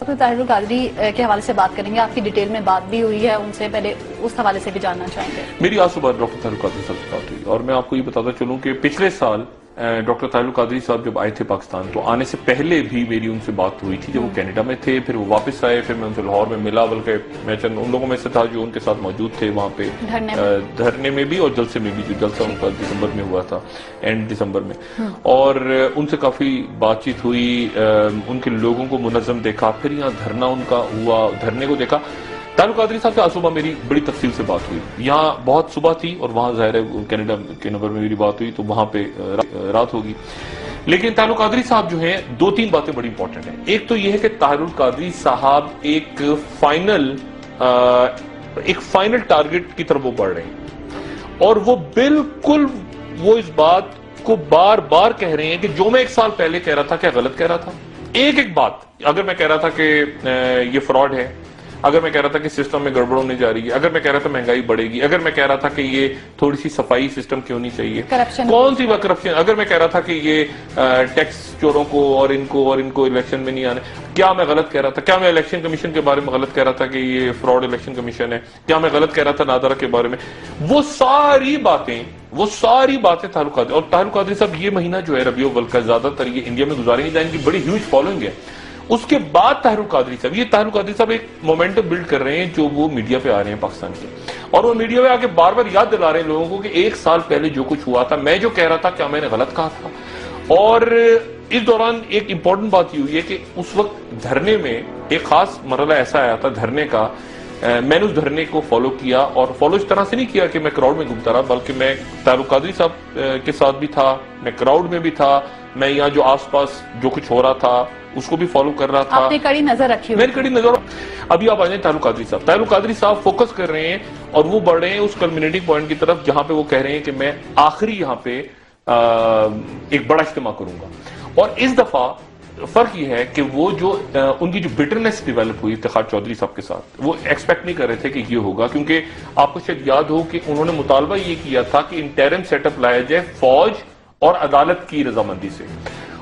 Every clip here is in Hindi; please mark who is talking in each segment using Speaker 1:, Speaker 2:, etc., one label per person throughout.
Speaker 1: डॉक्टर ताहिरुल कादरी के हवाले से बात करेंगे। आपकी डिटेल में बात भी हुई है उनसे, पहले उस हवाले से भी जानना चाहेंगे।
Speaker 2: मेरी आज सुबह डॉक्टर ताहिरुल कादरी साहब से बात हुई और मैं आपको ये बताता चलूं कि पिछले साल डॉक्टर ताहिरुल कादरी साहब जब आए थे पाकिस्तान, तो आने से पहले भी मेरी उनसे बात हुई थी जब वो कनाडा में थे। फिर वो वापस आए, फिर मैं उनसे लाहौर में मिला, बल्कि मैं चंद उन लोगों में से था जो उनके साथ मौजूद थे वहां पे धरने में भी और जलसे में भी, जो जलसा उनका दिसंबर में हुआ था, एंड दिसंबर में। और उनसे काफी बातचीत हुई, उनके लोगों को मुनज़्ज़म देखा, फिर यहाँ धरना उनका हुआ, धरने को देखा। ताहिरुल कादरी साहब से आज सुबह मेरी बड़ी तफसील से बात हुई। यहाँ बहुत सुबह थी और वहां जाहिर है कनाडा के नंबर में मेरी बात हुई, तो वहां पे रात होगी। लेकिन ताहिरुल कादरी साहब जो हैं, दो तीन बातें बड़ी इंपॉर्टेंट हैं। एक तो यह है कि ताहिरुल कादरी साहब एक फाइनल टारगेट की तरफ वो बढ़ रहे हैं और वो बिल्कुल वो इस बात को बार बार कह रहे हैं कि जो मैं एक साल पहले कह रहा था, क्या गलत कह रहा था। एक एक बात, अगर मैं कह रहा था कि ये फ्रॉड है, अगर मैं कह रहा था कि सिस्टम में गड़बड़ होने जा रही है, अगर मैं कह रहा था महंगाई बढ़ेगी, अगर मैं कह रहा था कि ये थोड़ी सी सफाई सिस्टम की होनी चाहिए, कौन सी बात करप्शन, अगर मैं कह रहा था कि ये टैक्स चोरों को और इनको इलेक्शन में नहीं आने, क्या मैं गलत कह रहा था। क्या मैं इलेक्शन कमीशन के बारे में गलत कह रहा था कि ये फ्रॉड इलेक्शन कमीशन है। क्या मैं गलत कह रहा था नादरा के बारे में। वो सारी बातें ताहिरुल कादरी, और ताहिरुल कादरी साहब ये महीना जो है रबीउल अव्वल का, ज्यादातर ये इंडिया में गुजारेंगे, इनकी बड़ी ह्यूज फॉलोइंग है। उसके बाद ताहिरुल कादरी साहब एक मोमेंटम बिल्ड कर रहे हैं, जो वो मीडिया पे आ रहे हैं पाकिस्तान के, और वो मीडिया पे आके बार बार याद दिला रहे हैं लोगों को कि एक साल पहले जो कुछ हुआ था, मैं जो कह रहा था, क्या मैंने गलत कहा था। और इस दौरान एक इंपॉर्टेंट बात ये हुई है कि उस वक्त धरने में एक खास मरहला ऐसा आया था धरने का, मैंने उस धरने को फॉलो किया, और फॉलो इस तरह से नहीं किया कि मैं क्राउड में घूमता रहा, बल्कि मैं ताहिरुल कादरी साहब के साथ भी था, मैं क्राउड में भी था, मैं यहाँ जो आसपास जो कुछ हो रहा था उसको भी फॉलो कर रहा था।
Speaker 1: आपने कड़ी नजर रखी,
Speaker 2: मेरी कड़ी नजर। अभी आप आ जाए ताहिरुल कादरी साहब फोकस कर रहे हैं और वो बढ़ रहे हैं उस कल्मिनेटिंग पॉइंट की तरफ, जहां पे वो कह रहे हैं कि मैं आखिरी यहाँ पे एक बड़ा इज्तिमा करूंगा। और इस दफा फर्क ये है कि वो जो उनकी जो बिटरनेस डेवलप हुई इफ्तिखार चौधरी साहब के साथ, वो एक्सपेक्ट नहीं कर रहे थे कि ये होगा, क्योंकि आपको शायद याद हो कि उन्होंने मुतालबा ये किया था कि इंटरिम सेटअप लाया जाए फौज और अदालत की रजामंदी से,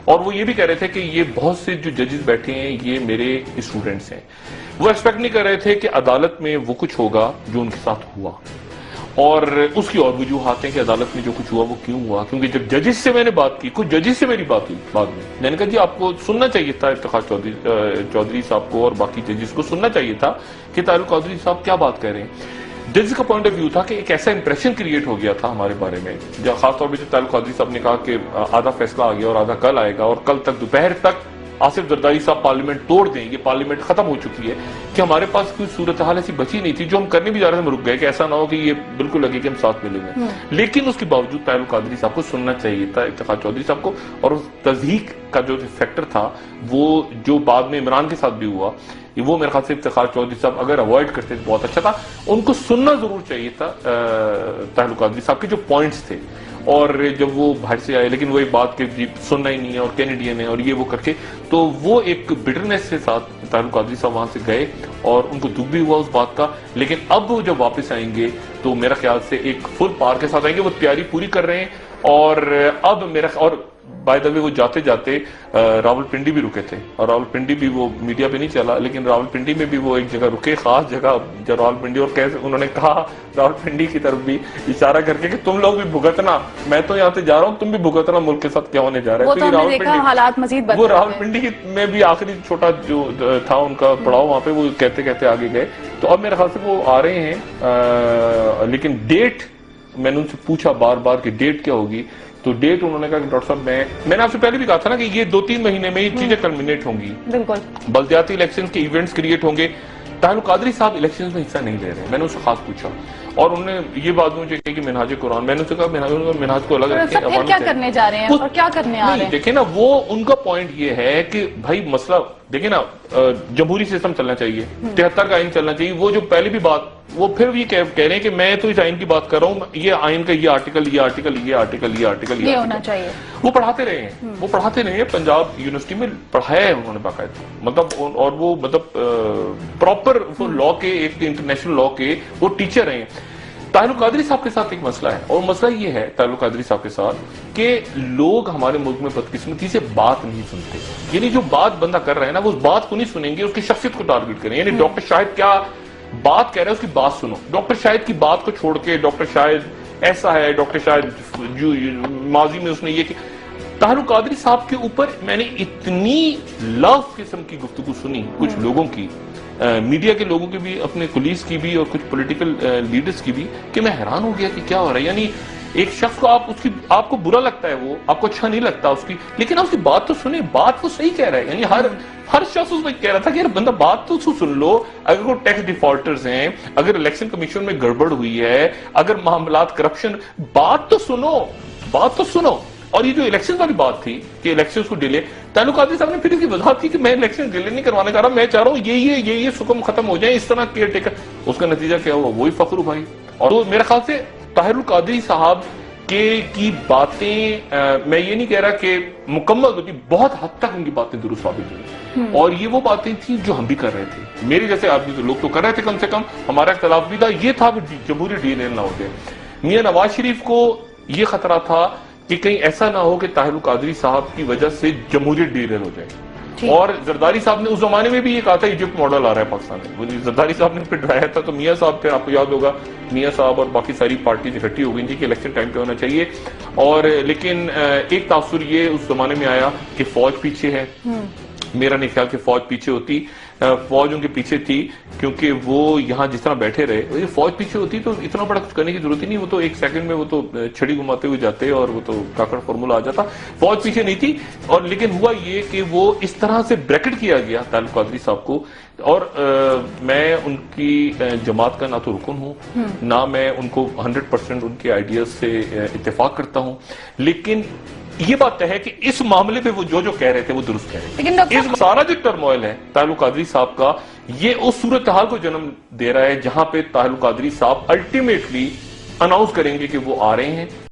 Speaker 2: और वो ये भी कह रहे थे कि ये बहुत से जो जजेस बैठे हैं ये मेरे स्टूडेंट्स हैं। वो एक्सपेक्ट नहीं कर रहे थे कि अदालत में वो कुछ होगा जो उनके साथ हुआ, और उसकी और वजूहात हैं कि अदालत में जो कुछ हुआ वो क्यों हुआ। क्योंकि जब जजेस से मैंने बात की, कुछ जजेस से मेरी बात हुई बाद में, मैंने कहा जी आपको सुनना चाहिए था, इफ्तिखार चौधरी साहब को और बाकी जजेस को सुनना चाहिए था कि ताहिरुल कादरी साहब क्या बात कर रहे हैं। जज का पॉइंट ऑफ व्यू था कि एक ऐसा इंप्रेशन क्रिएट हो गया था हमारे बारे में, जब खासतौर पर ताहिरुल कादरी साहब ने कहा कि आधा फैसला आ गया और आधा कल आएगा, और कल तक दोपहर तक आसिफ जरदारी साहब पार्लियामेंट तोड़ दें, ये पार्लियामेंट खत्म हो चुकी है, कि हमारे पास कोई सूरत हाल ऐसी बची नहीं थी। जो हम करने भी जा रहे थे हम रुक गए कि ऐसा ना हो कि ये बिल्कुल लगे कि हम साथ मिलेंगे। लेकिन उसके बावजूद ताहिरुल कादरी साहब को सुनना चाहिए था, इफ्तिखार चौधरी साहब को, और उस तज़हीक का जो फैक्टर था वो जो बाद में इमरान के साथ भी हुआ, वो मेरे ख्याल से इफ्तिखार चौधरी साहब अगर अवॉइड करते तो बहुत अच्छा था। उनको सुनना जरूर चाहिए था ताहिरुल कादरी साहब के जो पॉइंट्स थे, और जब वो बाहर से आए, लेकिन वो एक बात के सुनना ही नहीं है और कैनेडियन है और ये वो करके, तो वो एक बिटरनेस के साथ ताहिरुल कादरी साहब वहां से गए और उनको दुख भी हुआ उस बात का। लेकिन अब वो जब वापस आएंगे तो मेरा ख्याल से एक फुल पावर के साथ आएंगे, वो तैयारी पूरी कर रहे हैं। और अब मेरा, और बाय द वे वो जाते जाते रावलपिंडी भी रुके थे, और रावलपिंडी भी वो मीडिया पे नहीं चला, लेकिन रावलपिंडी में भी वो एक जगह रुके, खास जगह जो रावलपिंडी, और कैसे उन्होंने कहा रावलपिंडी की तरफ भी इशारा करके कि तुम लोग भी भुगतना, मैं तो यहाँ से जा रहा हूँ, तुम भी भुगतना, मुल्क के साथ क्या होने जा रहा है।
Speaker 1: तो
Speaker 2: रावलपिंडी में भी आखिरी छोटा जो था उनका पड़ाव, वहां पे वो कहते कहते आगे गए। तो अब मेरे ख्याल से वो आ रहे हैं, लेकिन डेट मैंने उनसे पूछा बार बार कि डेट क्या होगी, तो डेट उन्होंने कहा कि डॉक्टर साहब मैंने आपसे पहले भी कहा था ना कि ये 2-3 महीने में ये चीजें कल्मिनेट होंगी, बिल्कुल बल्दियाती इलेक्शन के इवेंट्स क्रिएट होंगे। ताहिरुल कादरी साहब इलेक्शन में हिस्सा नहीं ले रहे, मैंने उससे खास पूछा, और उन्होंने ये बात मुझे कही कि मिनहाज कुरान, मैंने उससे कहा मिनहाज को अलग रखें,
Speaker 1: फिर क्या करने जा रहे हैं और क्या करने आ रहे हैं।
Speaker 2: देखिए ना, वो उनका पॉइंट ये है कि भाई मसला देखिए ना, जमहूरी सिस्टम चलना चाहिए, 73 का आइन चलना चाहिए। वो जो पहले भी बात, वो फिर भी कह रहे हैं कि मैं तो इस आइन की बात कर रहा हूँ, ये आइन का ये आर्टिकल ये होना चाहिए। वो पढ़ाते रहे हैं, वो पढ़ाते रहे हैं, पंजाब यूनिवर्सिटी में पढ़ाया है उन्होंने बाकायदा, मतलब, और वो मतलब प्रॉपर वो लॉ के, एक इंटरनेशनल लॉ के वो टीचर हैं। ताहिर कादरी साहब के साथ एक मसला है, और मसला ये है ताहिर कादरी साहब के साथ कि लोग हमारे मुल्क में बदकिस्मती से बात नहीं सुनते। यानी जो बात बंदा कर रहा है ना, वो उस बात को नहीं सुनेंगे, उसकी शख्सियत को टारगेट करें। यानी डॉक्टर शाहिद क्या बात कह रहे हैं उसकी बात सुनो, डॉक्टर शाहिद की बात को छोड़ के डॉक्टर शाहिद ऐसा है, डॉक्टर शाहिद जो माजी में उसने ये कि ताहिर कादरी साहब के ऊपर मैंने इतनी लव किस्म की गुफ्तगू सुनी कुछ लोगों की, मीडिया के लोगों की भी, अपने पुलिस की भी और कुछ पॉलिटिकल लीडर्स की भी, कि मैं हैरान हो गया कि क्या हो रहा है। यानी एक शख्स को आपको बुरा लगता है, वो आपको अच्छा नहीं लगता उसकी, लेकिन आप उसकी बात तो सुने, बात तो सही कह रहा है। यानी हर शख्स उसमें कह रहा था कि यार बंदा बात तो सुन लो। अगर कोई टैक्स डिफॉल्टर्स हैं, अगर इलेक्शन कमीशन में गड़बड़ हुई है, अगर मामलात करप्शन, बात तो सुनो। और ये जो इलेक्शन वाली बात थी कि इलेक्शन को डिले, ताहिर कादरी साहब ने फिर इसकी वजाहत की कि मैं इलेक्शन डिले नहीं करवाने जा रहा, मैं चाह रहा हूं ये सुकम खत्म हो जाए, इस तरह केयर टेकर। उसका नतीजा क्या हुआ? वही फखरू भाई। और तो मेरे ख्याल से ताहिर कादरी साहब की बातें, मैं ये नहीं कह रहा कि मुकम्मल होती, बहुत हद तक उनकी बातें दुरुस्त साबित हुई, और ये वो बातें थी जो हम भी कर रहे थे। मेरे जैसे आदमी तो लोग तो कर रहे थे, कम से कम हमारा इख्तलाफ भी था, ये था जमहूरी डीएनए ना होते। मियां नवाज शरीफ को ये खतरा था कि कहीं ऐसा ना हो कि ताहिर कादरी साहब की वजह से जमहूरियत डीरेल हो जाए। और जरदारी साहब ने उस जमाने में भी ये कहा था इजिप्ट मॉडल आ रहा है पाकिस्तान में, जरदारी साहब ने फिर डराया था। तो मियां साहब, फिर आपको याद होगा, मियां साहब और बाकी सारी पार्टी इकट्ठी हो गई थी कि इलेक्शन टाइम पे होना चाहिए। और लेकिन एक तासुर ये उस जमाने में आया कि फौज पीछे है। मेरा नहीं ख्याल कि फौज पीछे होती, फौज उनके पीछे थी क्योंकि वो यहाँ जिस तरह बैठे रहे, फौज पीछे होती तो इतना बड़ा कुछ करने की जरूरत ही नहीं, वो तो एक सेकंड में वो तो छड़ी घुमाते हुए जाते और वो तो काकड़ फॉर्मूला आ जाता। फौज पीछे नहीं थी। और लेकिन हुआ ये कि वो इस तरह से ब्रैकेट किया गया ताहिर कादरी साहब को। और मैं उनकी जमात का ना तो रुकन हूं, ना मैं उनको 100% उनके आइडियाज से इत्तेफाक करता हूं, लेकिन ये बात है कि इस मामले पे वो जो कह रहे थे वो दुरुस्त कह रहे थे। इस सारा जो टर्मोइल है ताहिर कादरी साहब का, ये उस सूरत हाल को जन्म दे रहा है जहां पे ताहिर कादरी साहब अल्टीमेटली अनाउंस करेंगे कि वो आ रहे हैं।